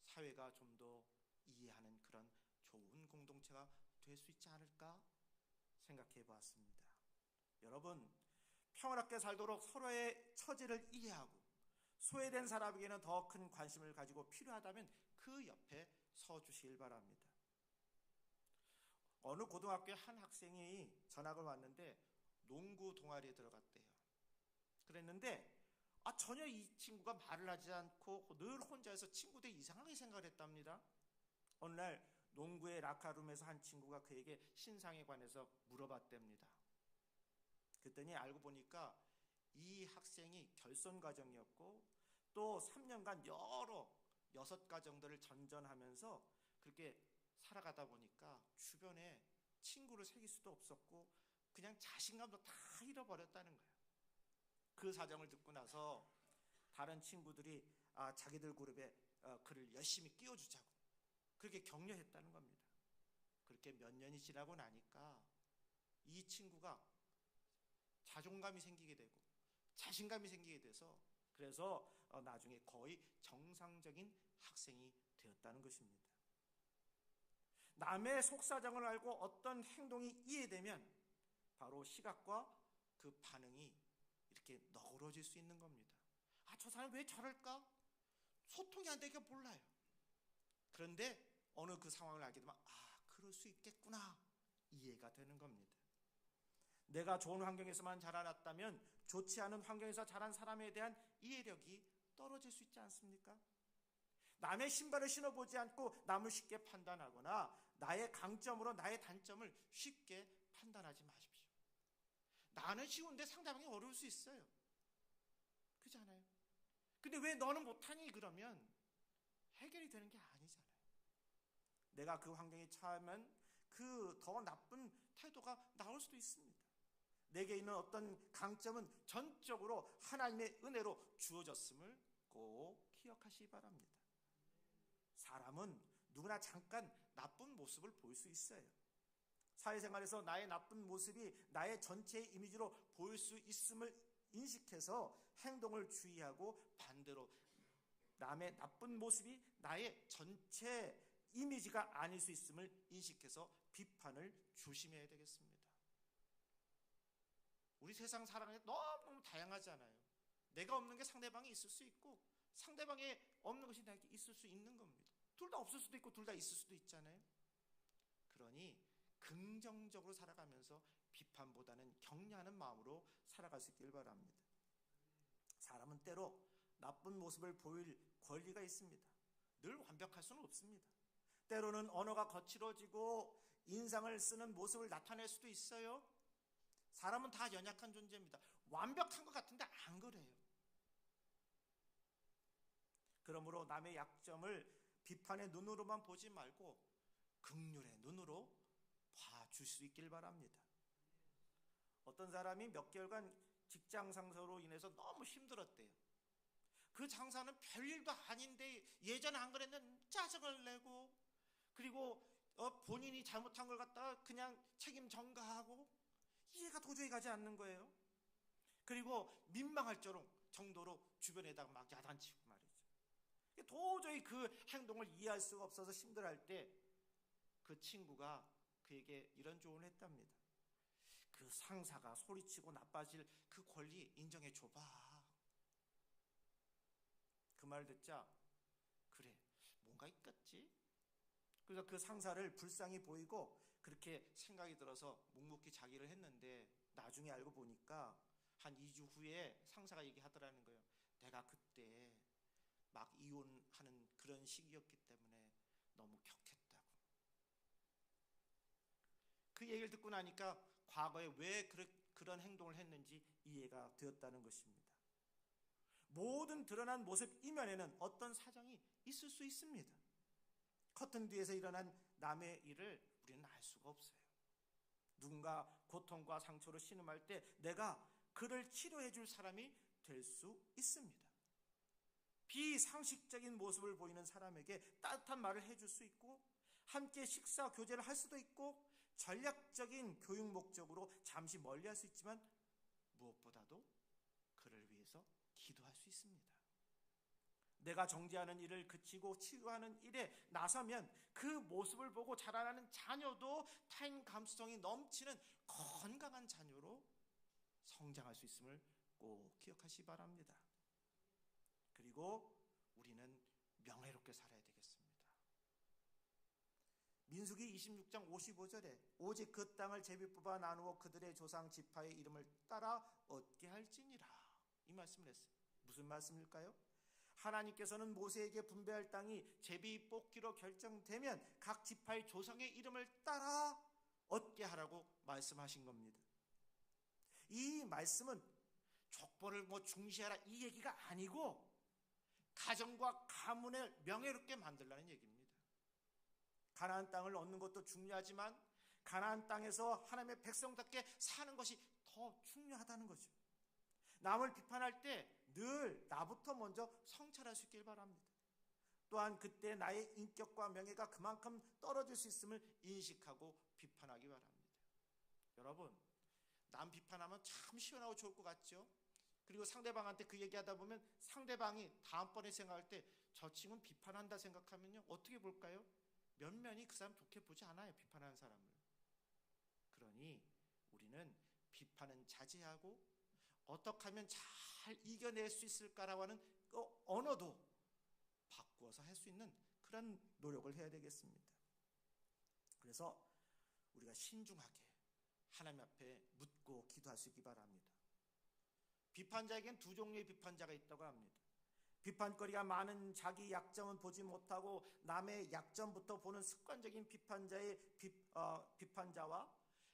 사회가 좀 더 이해하는 그런 좋은 공동체가 될 수 있지 않을까 생각해 보았습니다. 여러분, 평화롭게 살도록 서로의 처지를 이해하고 소외된 사람에게는 더 큰 관심을 가지고 필요하다면 그 옆에 서 주시길 바랍니다. 어느 고등학교의 한 학생이 전학을 왔는데 농구 동아리에 들어갔대요. 그랬는데 전혀 이 친구가 말을 하지 않고 늘 혼자서 친구들 이상하게 생각을 했답니다. 어느 날 농구의 라카룸에서 한 친구가 그에게 신상에 관해서 물어봤답니다. 그랬더니 알고 보니까 이 학생이 결손 가정이었고 또 3년간 여러 6가정들을 전전하면서 그렇게 살아가다 보니까 주변에 친구를 사귈 수도 없었고 그냥 자신감도 다 잃어버렸다는 거예요. 그 사정을 듣고 나서 다른 친구들이 자기들 그룹에 그를 열심히 끼워주자고 그렇게 격려했다는 겁니다. 그렇게 몇 년이 지나고 나니까 이 친구가 자존감이 생기게 되고 자신감이 생기게 돼서 그래서 나중에 거의 정상적인 학생이 되었다는 것입니다. 남의 속사정을 알고 어떤 행동이 이해되면 바로 시각과 그 반응이 이렇게 너그러질 수 있는 겁니다. 저 사람 왜 저럴까? 소통이 안 되니까 몰라요. 그런데 어느 그 상황을 알게 되면 그럴 수 있겠구나 이해가 되는 겁니다. 내가 좋은 환경에서만 자라났다면 좋지 않은 환경에서 자란 사람에 대한 이해력이 떨어질 수 있지 않습니까? 남의 신발을 신어보지 않고 남을 쉽게 판단하거나 나의 강점으로 나의 단점을 쉽게 판단하지 마십시오. 나는 쉬운데 상대방이 어려울 수 있어요. 그렇잖아요. 근데 왜 너는 못하니? 그러면 해결이 되는 게 아니잖아요. 내가 그 환경에 처하면 그 더 나쁜 태도가 나올 수도 있습니다. 내게 있는 어떤 강점은 전적으로 하나님의 은혜로 주어졌음을 꼭 기억하시기 바랍니다. 사람은 누구나 잠깐 나쁜 모습을 보일 수 있어요. 사회생활에서 나의 나쁜 모습이 나의 전체 이미지로 보일 수 있음을 인식해서 행동을 주의하고 반대로 남의 나쁜 모습이 나의 전체 이미지가 아닐 수 있음을 인식해서 비판을 조심해야 되겠습니다. 우리 세상 살아가는 게 너무 다양하잖아요. 내가 없는 게 상대방이 있을 수 있고 상대방이 없는 것이 나에게 있을 수 있는 겁니다. 둘 다 없을 수도 있고 둘 다 있을 수도 있잖아요. 그러니 긍정적으로 살아가면서 비판보다는 격려하는 마음으로 살아갈 수 있길 바랍니다. 사람은 때로 나쁜 모습을 보일 권리가 있습니다. 늘 완벽할 수는 없습니다. 때로는 언어가 거칠어지고 인상을 쓰는 모습을 나타낼 수도 있어요. 사람은 다 연약한 존재입니다. 완벽한 것 같은데 안 그래요. 그러므로 남의 약점을 비판의 눈으로만 보지 말고 긍휼의 눈으로 봐줄 수 있길 바랍니다. 어떤 사람이 몇 개월간 직장 상사로 인해서 너무 힘들었대요. 그 장사는 별일도 아닌데 예전에 안 그랬는데 짜증을 내고, 그리고 본인이 잘못한 걸 갖다가 그냥 책임 전가하고, 이해가 도저히 가지 않는 거예요. 그리고 민망할 정도로 주변에다가 막 야단치고 말이죠. 도저히 그 행동을 이해할 수가 없어서 힘들어할 때 그 친구가 그에게 이런 조언을 했답니다. 그 상사가 소리치고 나빠질 그 권리 인정해 줘봐. 그 말 듣자 그래, 뭔가 있겠지. 그래서 그 상사를 불쌍히 보이고 그렇게 생각이 들어서 묵묵히 자기를 했는데, 나중에 알고 보니까 한 2주 후에 상사가 얘기하더라는 거예요. 내가 그때 막 이혼하는 그런 시기였기 때문에 너무 격했다고. 그 얘기를 듣고 나니까 과거에 왜 그런 행동을 했는지 이해가 되었다는 것입니다. 모든 드러난 모습 이면에는 어떤 사정이 있을 수 있습니다. 커튼 뒤에서 일어난 남의 일을 우리는 알 수가 없어요. 누군가 고통과 상처로 신음할 때 내가 그를 치료해 줄 사람이 될 수 있습니다. 비상식적인 모습을 보이는 사람에게 따뜻한 말을 해줄 수 있고, 함께 식사 교제를 할 수도 있고, 전략적인 교육 목적으로 잠시 멀리 할 수 있지만 무엇보다도 그를 위해서 기도할 수 있습니다. 내가 정죄하는 일을 그치고 치유하는 일에 나서면 그 모습을 보고 자라나는 자녀도 타인 감수성이 넘치는 건강한 자녀로 성장할 수 있음을 꼭 기억하시기 바랍니다. 그리고 우리는 명예롭게 살아야 되겠습니다. 민수기 26장 55절에 오직 그 땅을 제비 뽑아 나누어 그들의 조상 지파의 이름을 따라 얻게 할지니라, 이 말씀을 했어요. 무슨 말씀일까요? 하나님께서는 모세에게 분배할 땅이 제비 뽑기로 결정되면 각 지파의 조상의 이름을 따라 얻게 하라고 말씀하신 겁니다. 이 말씀은 족보를 중시하라 이 얘기가 아니고 가정과 가문을 명예롭게 만들라는 얘기입니다. 가나안 땅을 얻는 것도 중요하지만 가나안 땅에서 하나님의 백성답게 사는 것이 더 중요하다는 거죠. 남을 비판할 때 늘 나부터 먼저 성찰할 수 있길 바랍니다. 또한 그때 나의 인격과 명예가 그만큼 떨어질 수 있음을 인식하고 비판하기 바랍니다. 여러분, 남 비판하면 참 시원하고 좋을 것 같죠? 그리고 상대방한테 그 얘기하다 보면 상대방이 다음번에 생각할 때 저 친구는 비판한다 생각하면요, 어떻게 볼까요? 면면이 그 사람 좋게 보지 않아요, 비판하는 사람을. 그러니 우리는 비판은 자제하고 어떻게 하면 잘 이겨낼 수 있을까라고 하는 언어도 바꾸어서 할 수 있는 그런 노력을 해야 되겠습니다. 그래서 우리가 신중하게 하나님 앞에 묻고 기도할 수 있기 바랍니다. 비판자에겐 두 종류의 비판자가 있다고 합니다. 비판거리가 많은 자기 약점은 보지 못하고 남의 약점부터 보는 습관적인 비판자와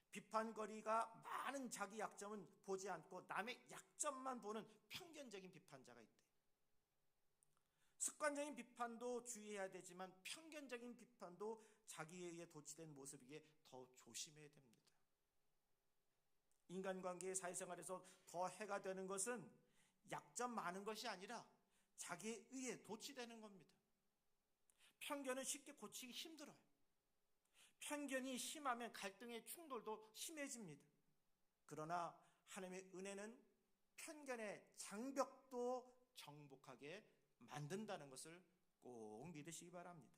비판거리가 많은 자기 약점은 보지 않고 남의 약점만 보는 편견적인 비판자가 있대. 습관적인 비판도 주의해야 되지만 편견적인 비판도 자기에 의해 도취된 모습이기에 더 조심해야 됩니다. 인간관계의 사회생활에서 더 해가 되는 것은 약점 많은 것이 아니라 자기에 의해 도취되는 겁니다. 편견은 쉽게 고치기 힘들어요. 편견이 심하면 갈등의 충돌도 심해집니다. 그러나 하나님의 은혜는 편견의 장벽도 정복하게 만든다는 것을 꼭 믿으시기 바랍니다.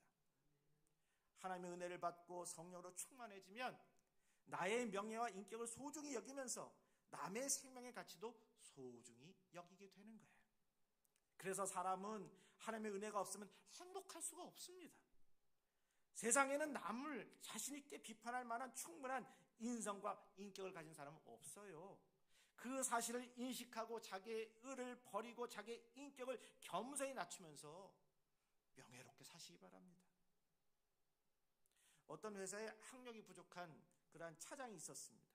하나님의 은혜를 받고 성령으로 충만해지면 나의 명예와 인격을 소중히 여기면서 남의 생명의 가치도 소중히 여기게 되는 거예요. 그래서 사람은 하나님의 은혜가 없으면 행복할 수가 없습니다. 세상에는 남을 자신 있게 비판할 만한 충분한 인성과 인격을 가진 사람은 없어요. 그 사실을 인식하고 자기의 의를 버리고 자기의 인격을 겸손히 낮추면서 명예롭게 사시기 바랍니다. 어떤 회사에 학력이 부족한 그러한 차장이 있었습니다.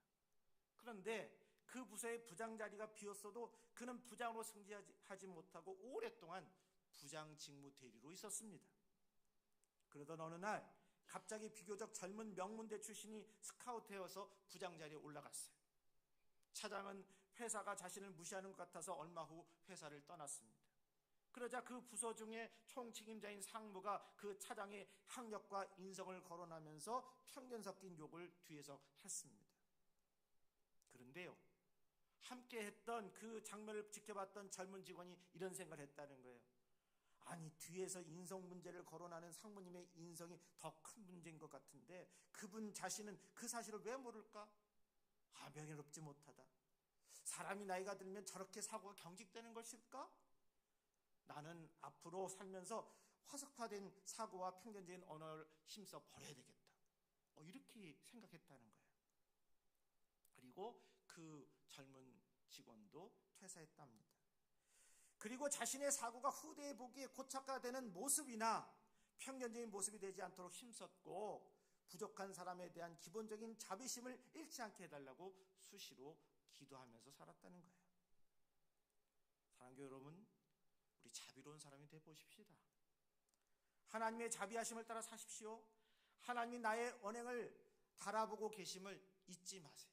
그런데 그 부서의 부장 자리가 비었어도 그는 부장으로 승진하지 못하고 오랫동안 부장 직무 대리로 있었습니다. 그러던 어느 날 갑자기 비교적 젊은 명문대 출신이 스카우트되어서 부장 자리에 올라갔어요. 차장은 회사가 자신을 무시하는 것 같아서 얼마 후 회사를 떠났습니다. 그러자 그 부서 중에 총책임자인 상무가 그 차장의 학력과 인성을 거론하면서 편견 섞인 욕을 뒤에서 했습니다. 그런데요, 함께 했던 그 장면을 지켜봤던 젊은 직원이 이런 생각을 했다는 거예요. 아니, 뒤에서 인성 문제를 거론하는 상무님의 인성이 더 큰 문제인 것 같은데 그분 자신은 그 사실을 왜 모를까? 명예롭지 못하다. 사람이 나이가 들면 저렇게 사고가 경직되는 것일까? 나는 앞으로 살면서 화석화된 사고와 편견적인 언어를 힘써 버려야 되겠다. 이렇게 생각했다는 거예요. 그리고 그 젊은 직원도 퇴사했답니다. 그리고 자신의 사고가 후대에 보기에 고착화 되는 모습이나 편견적인 모습이 되지 않도록 힘썼고 부족한 사람에 대한 기본적인 자비심을 잃지 않게 해달라고 수시로 기도하면서 살았다는 거예요. 사랑하는 여러분, 우리 자비로운 사람이 되어보십시다. 하나님의 자비하심을 따라 사십시오. 하나님이 나의 언행을 달아보고 계심을 잊지 마세요.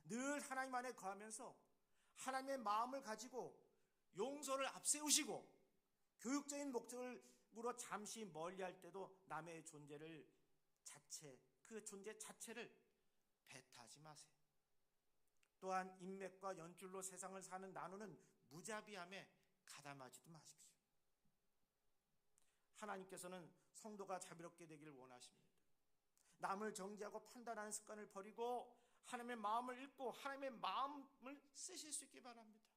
늘 하나님 안에 거하면서 하나님의 마음을 가지고 용서를 앞세우시고 교육적인 목적으로 잠시 멀리할 때도 남의 존재를 그 존재 자체를 배타하지 마세요. 또한 인맥과 연줄로 세상을 사는 나누는 무자비함에 가담하지도 마십시오. 하나님께서는 성도가 자비롭게 되기를 원하십니다. 남을 정죄하고 판단하는 습관을 버리고 하나님의 마음을 읽고 하나님의 마음을 쓰실 수 있기 바랍니다.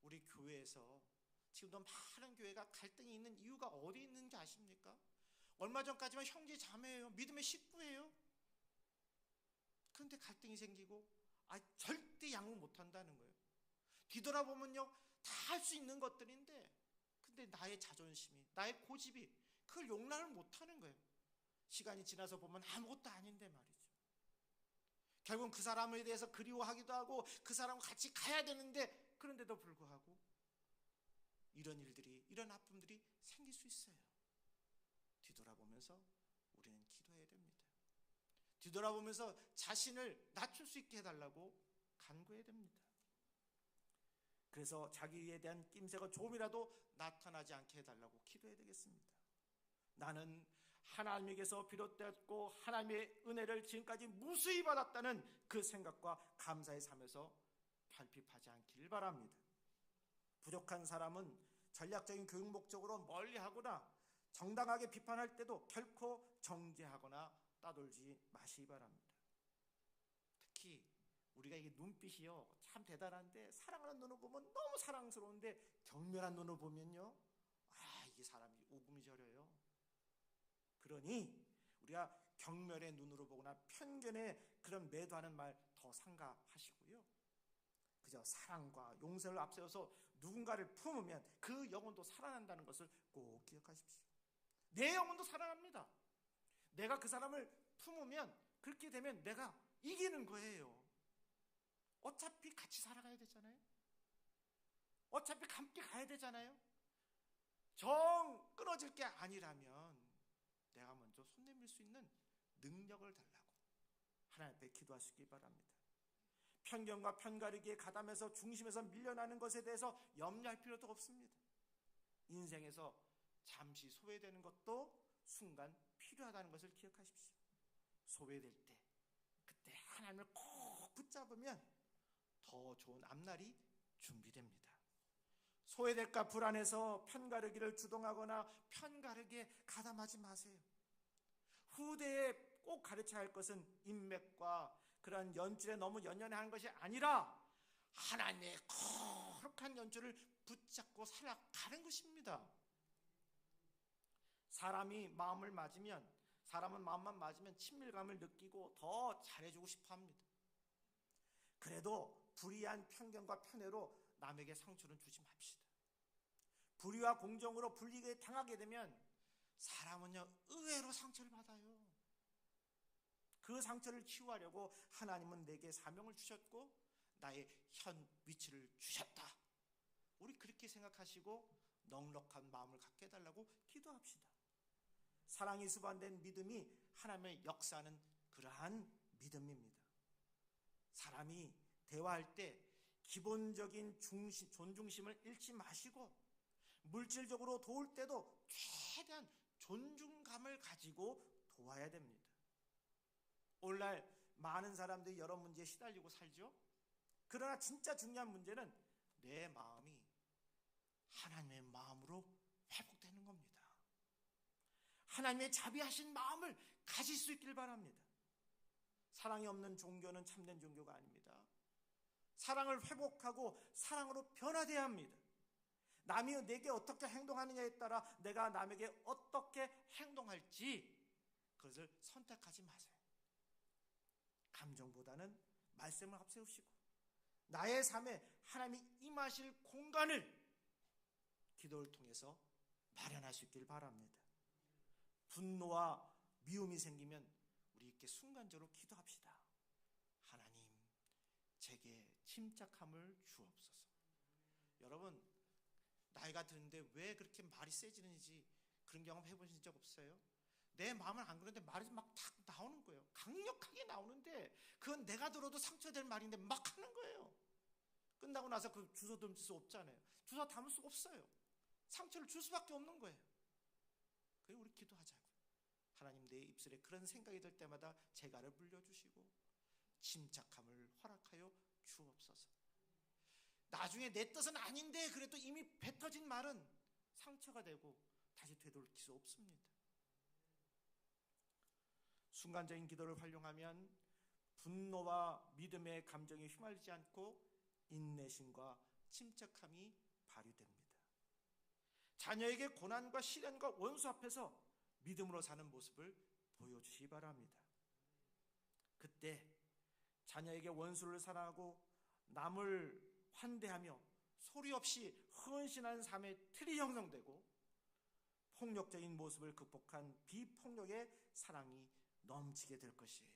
우리 교회에서 지금도 많은 교회가 갈등이 있는 이유가 어디 있는지 아십니까? 얼마 전까지만 형제 자매예요. 믿음의 식구예요. 그런데 갈등이 생기고 절대 양보 못한다는 거예요. 뒤돌아보면요, 다 할 수 있는 것들인데 근데 나의 자존심이, 나의 고집이 그걸 용납을 못하는 거예요. 시간이 지나서 보면 아무것도 아닌데 말이죠. 결국은 그 사람에 대해서 그리워하기도 하고 그 사람과 같이 가야 되는데 그런데도 불구하고 이런 일들이, 이런 아픔들이 생길 수 있어요. 뒤돌아보면서 우리는 기도해야 됩니다. 뒤돌아보면서 자신을 낮출 수 있게 해달라고 간구해야 됩니다. 그래서 자기에 대한 낌새가 조금이라도 나타나지 않게 해달라고 기도해야 되겠습니다. 나는 하나님에게서 비롯되었고 하나님의 은혜를 지금까지 무수히 받았다는 그 생각과 감사의 삶에서 결핍하지 않기를 바랍니다. 부족한 사람은 전략적인 교육 목적으로 멀리하거나 정당하게 비판할 때도 결코 정죄하거나 따돌지 마시기 바랍니다. 특히 우리가 이게 눈빛이요 참 대단한데 사랑하는 눈을 보면 너무 사랑스러운데 경멸한 눈을 보면요 이게 사람이 오금이 저려요. 그러니 우리가 경멸의 눈으로 보거나 편견에 그런 매도하는 말 더 삼가하시고요. 그저 사랑과 용서를 앞세워서 누군가를 품으면 그 영혼도 살아난다는 것을 꼭 기억하십시오. 내 영혼도 살아납니다. 내가 그 사람을 품으면 그렇게 되면 내가 이기는 거예요. 어차피 같이 살아가야 되잖아요. 어차피 함께 가야 되잖아요. 정 끊어질 게 아니라면 내가 먼저 손 내밀 수 있는 능력을 달라고 하나님 앞에 기도하시기 바랍니다. 편견과 편가르기에 가담해서 중심에서 밀려나는 것에 대해서 염려할 필요도 없습니다. 인생에서 잠시 소외되는 것도 순간 필요하다는 것을 기억하십시오. 소외될 때 그때 하나님을 꼭 붙잡으면 더 좋은 앞날이 준비됩니다. 소외될까 불안해서 편가르기를 주동하거나 편가르기에 가담하지 마세요. 후대에 꼭 가르쳐야 할 것은 인맥과 그런 연줄에 너무 연연하는 것이 아니라 하나님의 거룩한 연줄을 붙잡고 살아가는 것입니다. 사람은 마음만 맞으면 친밀감을 느끼고 더 잘해주고 싶어 합니다. 그래도 불의한 편견과 편애로 남에게 상처를 주지 맙시다. 불의와 공정으로 불리게 당하게 되면 사람은요 의외로 상처를 받아요. 그 상처를 치유하려고 하나님은 내게 사명을 주셨고 나의 현 위치를 주셨다. 우리 그렇게 생각하시고 넉넉한 마음을 갖게 해달라고 기도합시다. 사랑이 수반된 믿음이 하나님의 역사하는 그러한 믿음입니다. 사람이 대화할 때 기본적인 존중심을 잃지 마시고 물질적으로 도울 때도 최대한 존중감을 가지고 도와야 됩니다. 오늘날 많은 사람들이 여러 문제에 시달리고 살죠. 그러나 진짜 중요한 문제는 내 마음이 하나님의 마음으로 회복되는 겁니다. 하나님의 자비하신 마음을 가질 수 있길 바랍니다. 사랑이 없는 종교는 참된 종교가 아닙니다. 사랑을 회복하고 사랑으로 변화돼야 합니다. 남이 내게 어떻게 행동하느냐에 따라 내가 남에게 어떻게 행동할지 그것을 선택하지 마세요. 감정보다는 말씀을 앞세우시고 나의 삶에 하나님이 임하실 공간을 기도를 통해서 마련할 수 있길 바랍니다. 분노와 미움이 생기면 우리 이렇게 순간적으로 기도합시다. 하나님, 제게 침착함을 주옵소서. 여러분, 나이가 드는데 왜 그렇게 말이 세지는지 그런 경험 해보신 적 없어요? 내 마음은 안 그런데 말이 막 탁 나오는 거예요. 강력하게 나오는데 그건 내가 들어도 상처될 말인데 막 하는 거예요. 끝나고 나서 그 주워 담을 수 없잖아요. 주워 담을 수 없어요. 상처를 줄 수밖에 없는 거예요. 그래 우리 기도하자고요. 하나님, 내 입술에 그런 생각이 들 때마다 재갈을 물려주시고 침착함을 허락하여 주옵소서. 나중에 내 뜻은 아닌데 그래도 이미 뱉어진 말은 상처가 되고 다시 되돌릴 수 없습니다. 순간적인 기도를 활용하면 분노와 믿음의 감정에 휘말리지 않고 인내심과 침착함이 발휘됩니다. 자녀에게 고난과 시련과 원수 앞에서 믿음으로 사는 모습을 보여주시기 바랍니다. 그때 자녀에게 원수를 사랑하고 남을 환대하며 소리 없이 헌신하는 삶의 틀이 형성되고 폭력적인 모습을 극복한 비폭력의 사랑이 넘치게 될 것이에요.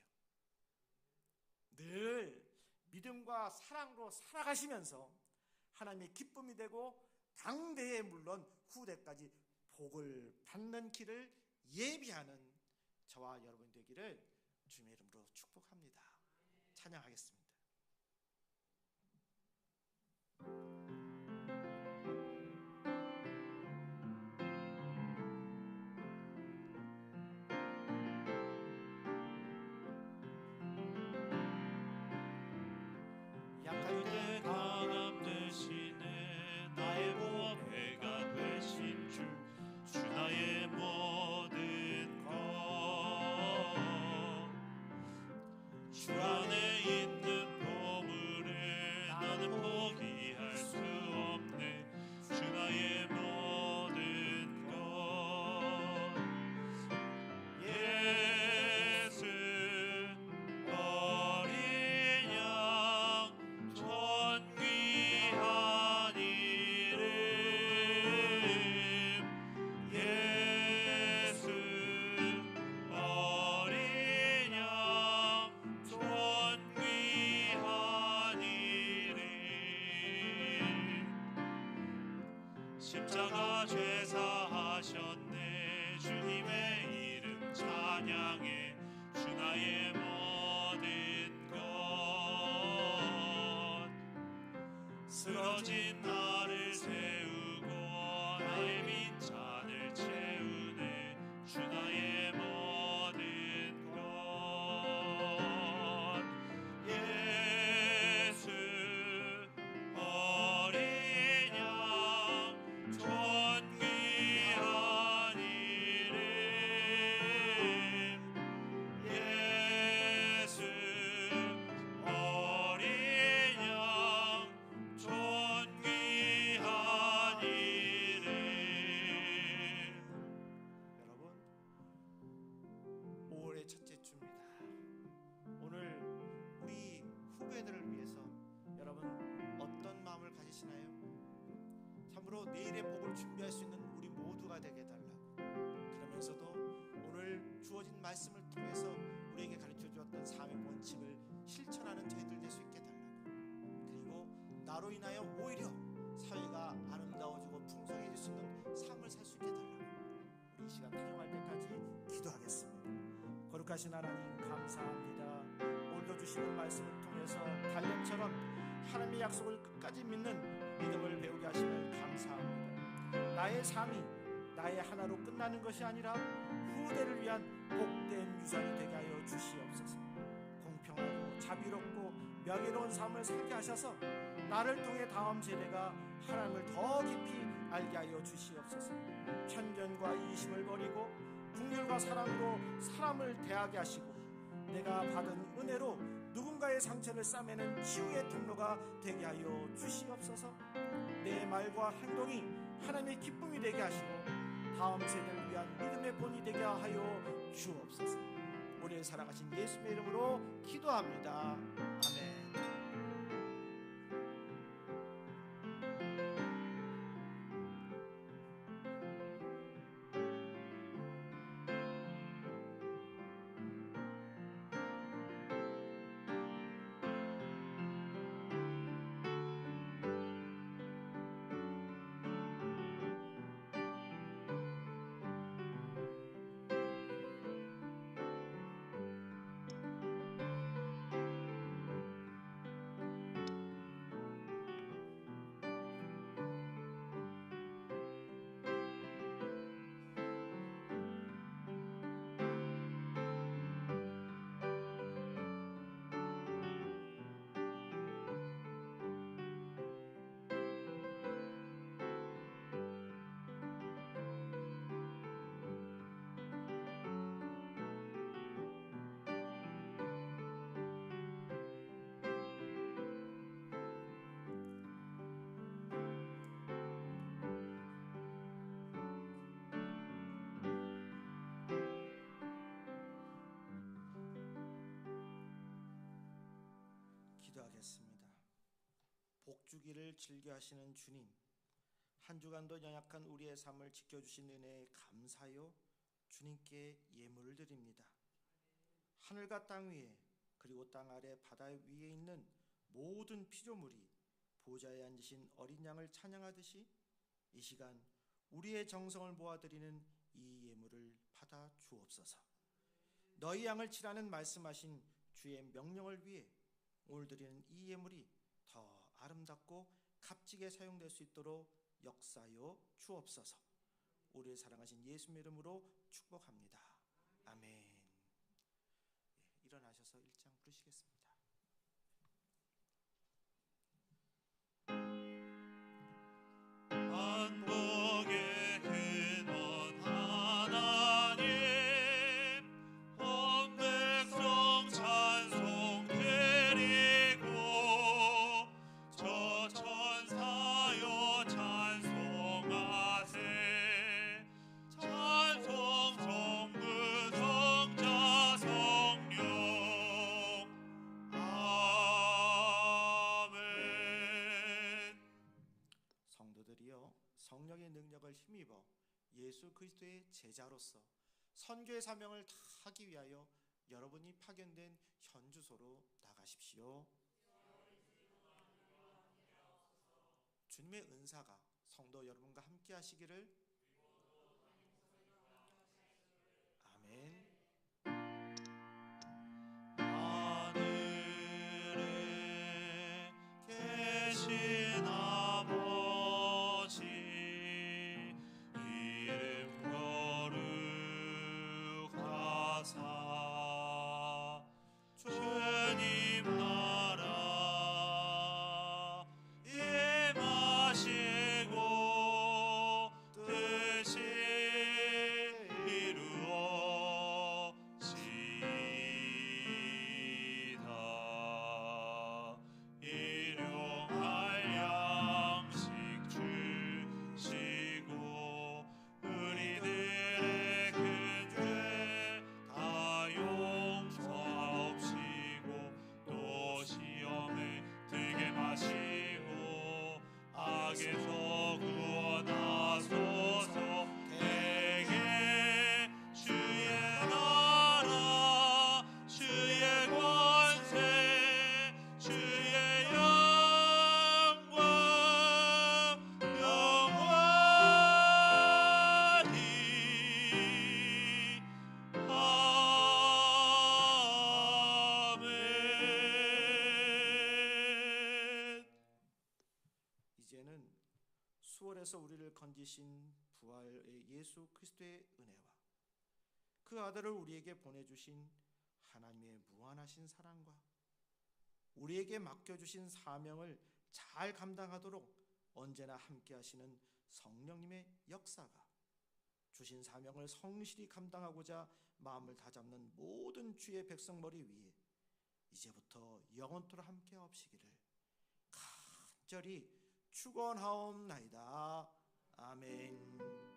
늘 믿음과 사랑으로 살아가시면서 하나님의 기쁨이 되고 당대에 물론 후대까지 복을 받는 길을 예비하는 저와 여러분 되기를 주님의 이름으로 축복합니다. 찬양하겠습니다. 약할 때 강함 대신에 나의 보배가 되신 주 나의 모든 것 주 안에 있는 보물을 나는 포기할 수 없네. 주 나의 모든 것 예수 어린 양 존귀한 이름 예수 어린 양 존귀한 이름 십자가 죄사하셨네. 주님의 이름 찬양해. 주 나의 모든 것 쓰러진 나를 세우고 나의 빈잔을 채우네. 주 나의 모든 것 예수 어린 양 존귀한 이름 예수 어린 양 존귀한 앞으로 내일의 복을 준비할 수 있는 우리 모두가 되게 해달라고. 그러면서도 오늘 주어진 말씀을 통해서 우리에게 가르쳐 주었던 삶의 원칙을 실천하는 저희들 될 수 있게 해달라고. 그리고 나로 인하여 오히려 사회가 아름다워지고 풍성해질 수 있는 삶을 살 수 있게 해달라고. 우리 이 시간 타용할 때까지 기도하겠습니다. 거룩하신 하나님 감사합니다. 오늘도 주시는 말씀을 통해서 달력처럼 하나님의 약속을 끝까지 믿는 믿음을 배우게 하심을 감사합니다. 나의 삶이 나의 하나로 끝나는 것이 아니라 후대를 위한 복된 유산이 되게 하여 주시옵소서. 공평하고 자비롭고 명예로운 삶을 살게 하셔서 나를 통해 다음 세대가 하나님을 더 깊이 알게 하여 주시옵소서. 편견과 이심을 버리고 긍휼과 사랑으로 사람을 대하게 하시고 내가 받은 은혜로 누군가의 상처를 싸매는 치유의 통로가 되게 하여 주시옵소서. 내 말과 행동이 하나님의 기쁨이 되게 하시고 다음 세대를 위한 믿음의 본이 되게 하여 주옵소서. 우리를 사랑하신 예수님의 이름으로 기도합니다. 아멘. 기도하겠습니다. 복주기를 즐겨하시는 주님, 한 주간도 연약한 우리의 삶을 지켜주신 은혜에 감사하여 주님께 예물을 드립니다. 하늘과 땅 위에 그리고 땅 아래 바다 위에 있는 모든 피조물이 보좌에 앉으신 어린 양을 찬양하듯이 이 시간 우리의 정성을 모아드리는 이 예물을 받아 주옵소서. 너희 양을 치라는 말씀하신 주의 명령을 위해 오늘 드리는 이 예물이 더 아름답고 값지게 사용될 수 있도록 역사하여 주옵소서. 우리의 사랑하신 예수님의 이름으로 축복합니다. 아멘. 일어나셔서 1장 부르시겠습니다. 만복의 근원 하나님, 온 백성 찬송 드리고 저 천사여 찬송하세. 찬송 성부 성자 성령. 아멘. 성도들이여, 성령의 능력을 힘입어 예수 그리스도의 제자로서 선교의 사명을 다하기 위하여 여러분이 파견된 현주소로 나가십시오. 주님의 은사가 성도 여러분과 함께 하시기를. 아멘. 하늘에 계신 아버지, 이름 거룩하사. 주님 나라 임하시고 뜻 우리를 건지신 부활의 예수 그리스도의 은혜와 그 아들을 우리에게 보내주신 하나님의 무한하신 사랑과 우리에게 맡겨주신 사명을 잘 감당하도록 언제나 함께 하시는 성령님의 역사가 주신 사명을 성실히 감당하고자 마음을 다잡는 모든 주의 백성 머리 위에 이제부터 영원토록 함께 하옵시기를 간절히 축원하옵나이다. 아멘.